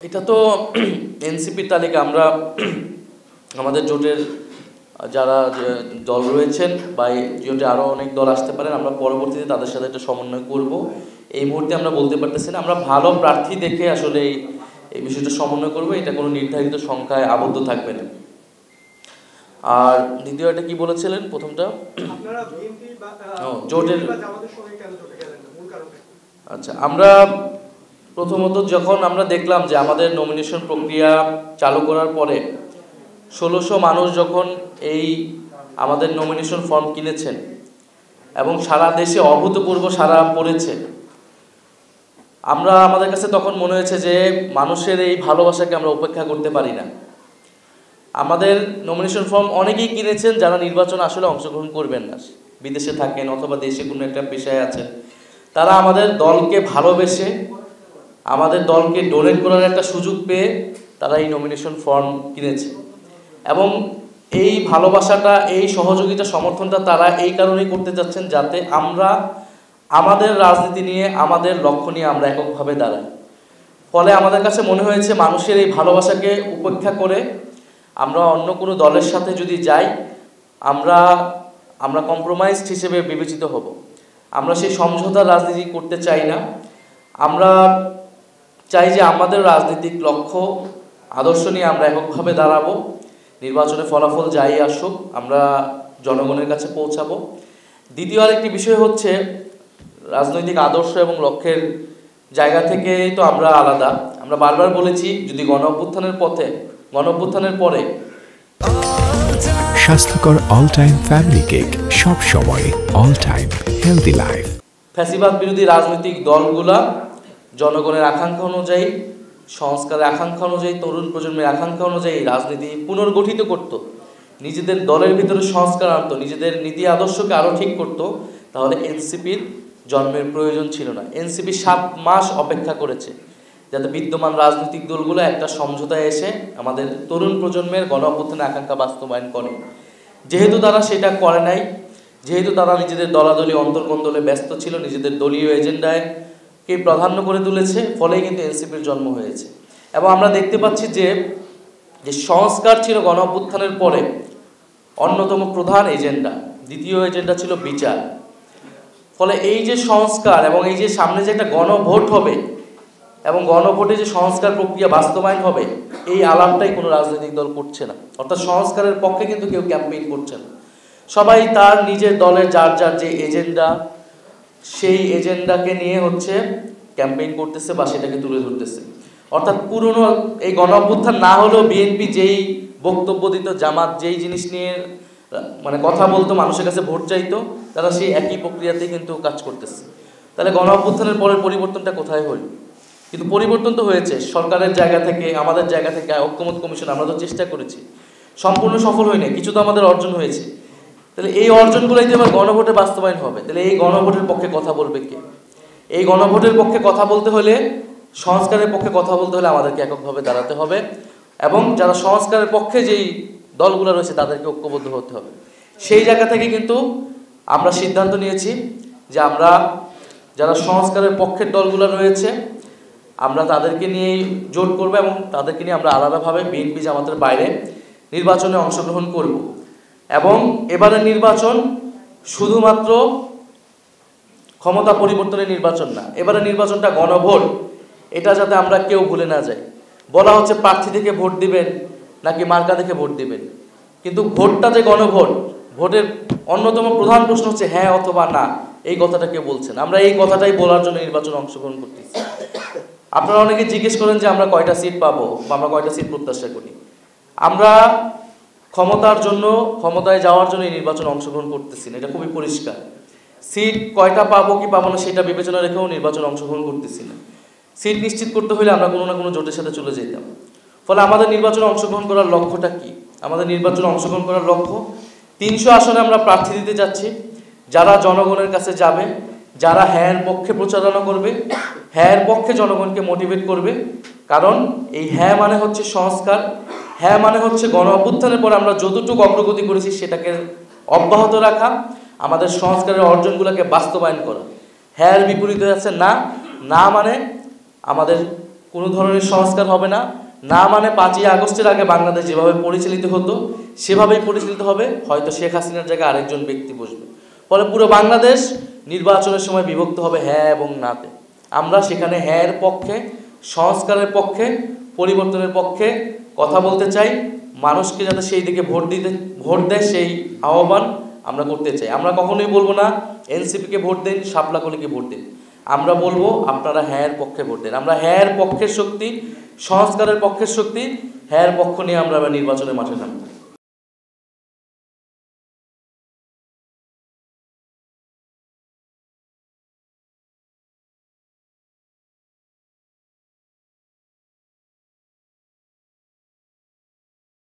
এটা তো এনসিপির তালিকা। আমরা আমাদের জোটের যারা দল রয়েছেন বা এই জোটে আরও অনেক দল আসতে পারেন, আমরা পরবর্তীতে তাদের সাথে একটা সমন্বয় করব। এই মুহূর্তে আমরা বলতে পারতেছি না। আমরা ভালো প্রার্থী দেখে আসলে এই বিষয়টা সমন্বয় করব। এটা কোনো নির্ধারিত সংখ্যায় আবদ্ধ থাকবে না। আর দ্বিতীয় এটা কি বলেছিলেন প্রথমটা? জোটের আচ্ছা, আমরা প্রথমত যখন আমরা দেখলাম যে আমাদের নমিনেশন প্রক্রিয়া চালু করার পরে 1600 মানুষ যখন এই আমাদের নমিনেশন ফর্ম কিনেছেন এবং সারা দেশে অভূতপূর্ব সাড়া পড়েছে, আমাদের কাছে তখন মনে হয়েছে যে মানুষের এই ভালোবাসাকে আমরা উপেক্ষা করতে পারি না। আমাদের নমিনেশন ফর্ম অনেকেই কিনেছেন যারা নির্বাচনে আসলে অংশগ্রহণ করবেন না, বিদেশে থাকেন অথবা দেশে কোনো একটা পেশায় আছেন। তারা আমাদের দলকে ভালোবেসে আমাদের দলকে ডোনেট করার একটা সুযোগ পেয়ে তারা এই নমিনেশন ফর্ম কিনেছে। এবং এই ভালোবাসাটা, এই সহযোগিতা, সমর্থনটা তারা এই কারণেই করতে যাচ্ছেন যাতে আমরা আমাদের রাজনীতি নিয়ে, আমাদের লক্ষ্য নিয়ে আমরা এককভাবে দাঁড়াই। ফলে আমাদের কাছে মনে হয়েছে মানুষের এই ভালোবাসাকে উপেক্ষা করে আমরা অন্য কোনো দলের সাথে যদি যাই, আমরা কম্প্রোমাইজড হিসেবে বিবেচিত হব। আমরা সেই সমঝোতার রাজনীতি করতে চাই না। আমরা চাই যে আমাদের রাজনৈতিক লক্ষ্য, আদর্শ নিয়ে আমরা এককভাবে দাঁড়াবো। নির্বাচনে ফলাফল যাই আসুক, আমরা জনগণের কাছে পৌঁছাবো। দ্বিতীয় আরেকটি বিষয় হচ্ছে, রাজনৈতিক আদর্শ এবং লক্ষ্যের জায়গা থেকে তো আমরা আলাদা। আমরা বারবার বলেছি, যদি গণ অভ্যুত্থানের পরে স্বাস্থ্যকর অল টাইম ফ্যামিলি কেক, সব সময় অল টাইম হেলদি লাইফ। ফ্যাসিবাদ বিরোধী রাজনৈতিক দলগুলা জনগণের আকাঙ্ক্ষা অনুযায়ী, সংস্কারের আকাঙ্ক্ষা অনুযায়ী, তরুণ প্রজন্মের আকাঙ্ক্ষা অনুযায়ী রাজনীতি পুনর্গঠিত করত, নিজেদের দলের ভিতরে সংস্কার আনত, নিজেদের নীতি আদর্শকে আরও ঠিক করত, তাহলে এনসিপির জন্মের প্রয়োজন ছিল না। এনসিপি 7 মাস অপেক্ষা করেছে যাতে বিদ্যমান রাজনৈতিক দলগুলো একটা সমঝোতায় এসে আমাদের তরুণ প্রজন্মের গণ অভ্যুত্থানের আকাঙ্ক্ষা বাস্তবায়ন করে। যেহেতু তারা সেটা করে নাই, যেহেতু তারা নিজেদের দলাদলি অন্তর্কন্দলে ব্যস্ত ছিল, নিজেদের দলীয় এজেন্ডাকে প্রাধান্য করে তুলেছে, ফলেই কিন্তু এনসিপির জন্ম হয়েছে। এবং আমরা দেখতে পাচ্ছি যে সংস্কার ছিল গণ অভ্যুত্থানের পরে অন্যতম প্রধান এজেন্ডা। দ্বিতীয় এজেন্ডা ছিল বিচার। ফলে এই যে সংস্কার এবং এই যে সামনে যে একটা গণভোট হবে এবং গণভোটে যে সংস্কার প্রক্রিয়া বাস্তবায়ন হবে, এই আলাপটাই কোনো রাজনৈতিক দল করছে না। অর্থাৎ সংস্কারের পক্ষে কিন্তু কেউ ক্যাম্পেইন করছে না। সবাই তার নিজের দলের যার যে এজেন্ডা, সেই এজেন্ডাকে নিয়ে ক্যাম্পেইন করতেছে বা সেটাকে তুলে ধরতেছে। অর্থাৎ পুরনো এই গণ অভ্যুত্থান না হলেও বিএনপি যেই বক্তব্য দিত, জামাত যেই জিনিস নিয়ে কথা বলতো, মানুষের কাছে ভোট চাইতো, তারা সেই একই প্রক্রিয়াতেই কিন্তু কাজ করতেছে। তাহলে গণ অভ্যুত্থানের পরের পরিবর্তনটা কোথায় হল? কিন্তু পরিবর্তন তো হয়েছে সরকারের জায়গা থেকে, আমাদের জায়গা থেকে। ঐক্যমত্য কমিশন আমরা তো চেষ্টা করেছি, সম্পূর্ণ সফল হয়নি, কিছু তো আমাদের অর্জন হয়েছে। তাহলে এই অর্জনগুলোই তো এবার গণভোটে বাস্তবায়ন হবে। তাহলে এই গণভোটের পক্ষে কথা বলবে কে? এই গণভোটের পক্ষে কথা বলতে হলে, সংস্কারের পক্ষে কথা বলতে হলে আমাদেরকে এককভাবে দাঁড়াতে হবে এবং যারা সংস্কারের পক্ষে যেই দলগুলো রয়েছে তাদেরকে ঐক্যবদ্ধ হতে হবে। সেই জায়গা থেকে কিন্তু আমরা সিদ্ধান্ত নিয়েছি যে আমরা যারা সংস্কারের পক্ষের দলগুলো রয়েছে, আমরা তাদেরকে নিয়েই জোট করব এবং তাদেরকে নিয়ে আমরা আলাদাভাবে বিএনপি জামাতের বাইরে নির্বাচনে অংশগ্রহণ করব। এবং এবারের নির্বাচন শুধুমাত্র ক্ষমতা পরিবর্তনের নির্বাচন না, এবারের নির্বাচনটা গণভোট। এটা যাতে আমরা কেউ ভুলে না যাই। বলা হচ্ছে প্রার্থী থেকে ভোট দিবেন নাকি মার্কা দেখে ভোট দিবেন, কিন্তু ভোটটা যে গণভোট, ভোটের অন্যতম প্রধান প্রশ্ন হচ্ছে হ্যাঁ অথবা না। এই কথাটা কেউ বলছেন। আমরা এই কথাটাই বলার জন্য নির্বাচনে অংশগ্রহণ করতেছি। আপনারা অনেকে জিজ্ঞেস করেন যে আমরা কয়টা সিট পাবো বা আমরা কয়টা সিট প্রত্যাশা করি। আমরা ক্ষমতায় যাওয়ার জন্য এই নির্বাচনে অংশগ্রহণ করতেছি না, এটা খুবই পরিষ্কার। সিট কয়টা পাবো কি পাবো না সেটা বিবেচনা রেখেও নির্বাচনে অংশগ্রহণ করতেছি না। সিট নিশ্চিত করতে হলে আমরা কোনো না কোনো জোটের সাথে চলে যেতাম। ফলে আমাদের নির্বাচনে অংশগ্রহণ করার লক্ষ্যটা কি? আমাদের নির্বাচনে অংশগ্রহণ করার লক্ষ্য 300 আসনে আমরা প্রার্থী দিতে যাচ্ছি, যারা জনগণের কাছে যাবে, যারা হ্যাঁর পক্ষে প্রচারণা করবে, হ্যাঁর পক্ষে জনগণকে মোটিভেট করবে। কারণ এই হ্যাঁ মানে হচ্ছে সংস্কার, হ্যাঁ মানে হচ্ছে গণ অভ্যুত্থানের পর আমরা যতটুকু অগ্রগতি করেছি সেটাকে অব্যাহত রাখা, আমাদের সংস্কারের অর্জনগুলোকে বাস্তবায়ন করা। হ্যাঁর বিপরীতে আছে না, না মানে আমাদের কোনো ধরনের সংস্কার হবে না, না মানে 5ই আগস্টের আগে বাংলাদেশ যেভাবে পরিচালিত হতো সেভাবেই পরিচালিত হবে, হয়তো শেখ হাসিনার জায়গায় আরেকজন ব্যক্তি বসবে। ফলে পুরো বাংলাদেশ নির্বাচনের সময় বিভক্ত হবে হ্যাঁ এবং নাতে। আমরা সেখানে হ্যাঁ এর পক্ষে, সংস্কারের পক্ষে, পরিবর্তনের পক্ষে কথা বলতে চাই। মানুষকে যাতে সেই দিকে ভোট দেয় সেই আহ্বান আমরা করতে চাই। আমরা কখনোই বলবো না এনসিপিকে ভোট দিন, শাপলা কলিকে ভোট দিন। আমরা বলবো আপনারা হ্যাঁ এর পক্ষে ভোট দেন। আমরা হ্যাঁ এর পক্ষের শক্তি, সংস্কারের পক্ষের শক্তি, হ্যাঁ এর পক্ষ নিয়ে আমরা নির্বাচনের মাঠে নামব।